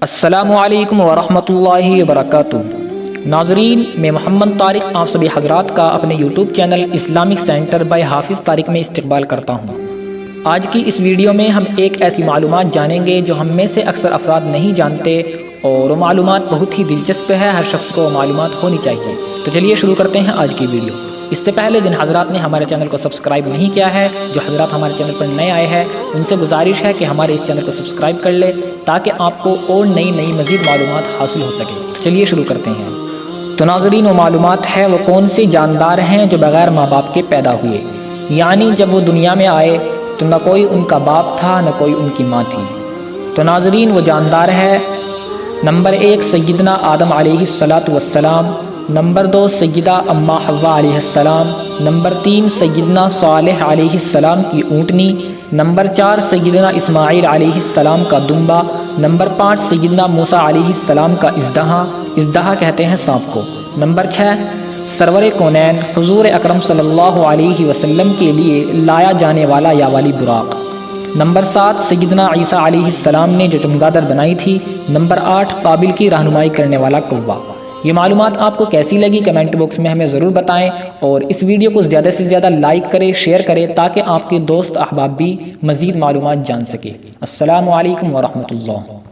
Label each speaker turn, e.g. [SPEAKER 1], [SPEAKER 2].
[SPEAKER 1] السلام علیکم ورحمۃ اللہ وبرکاتہ۔ ناظرین، میں محمد طارق آپ سبھی حضرات کا اپنے YouTube channel Islamic centre by حافظ طارق میں استقبال کرتا ہوں۔ آج کی اس ویڈیو میں ہم ایک ایسی معلومات جانیں گے جو ہم میں سے اکثر افراد نہیں جانتے، اور وہ معلومات بہت ہی دلچسپ ہے، ہر شخص کو وہ معلومات ہونی چاہیے۔ تو چلیے شروع کرتے ہیں آج کی ویڈیو۔ اس سے پہلے جن حضرات نے ہمارے چینل کو سبسکرائب نہیں کیا ہے، جو حضرات ہمارے چینل پر نئے آئے ہیں، ان سے گزارش ہے کہ ہمارے اس چینل کو سبسکرائب کر لے تاکہ آپ کو اور نئی مزید معلومات حاصل ہو سکے۔ تو چلیے شروع کرتے ہیں۔ تو ناظرین، وہ معلومات ہے وہ کون سی جاندار ہیں جو بغیر ماں باپ کے پیدا ہوئے، یعنی جب وہ دنیا میں آئے تو نہ کوئی ان کا باپ تھا نہ کوئی ان کی ماں تھی۔ تو ناظرین، وہ جاندار ہے نمبر 1 سیدنا آدم علیہ السلام، نمبر 2 سیدہ اماں حوا علیہ السلام، نمبر 3 سیدنا صالح علیہ السلام کی اونٹنی، نمبر 4 سیدنا اسماعیل علیہ السلام کا دمبا، نمبر 5 سیدنا موسیٰ علیہ السلام کا ازدہا کہتے ہیں سانپ کو، نمبر 6 سرور کونین حضور اکرم صلی اللہ علیہ وسلم کے لیے لایا جانے والا یا والی براق، نمبر 7 سیدنا عیسیٰ علیہ السلام نے جو چمگادر بنائی تھی، نمبر 8 قابل کی رہنمائی کرنے والا کوا۔ یہ معلومات آپ کو کیسی لگی کمنٹ باکس میں ہمیں ضرور بتائیں، اور اس ویڈیو کو زیادہ سے زیادہ لائک کریں، شیئر کریں تاکہ آپ کے دوست احباب بھی مزید معلومات جان سکیں۔ السلام علیکم ورحمۃ اللہ۔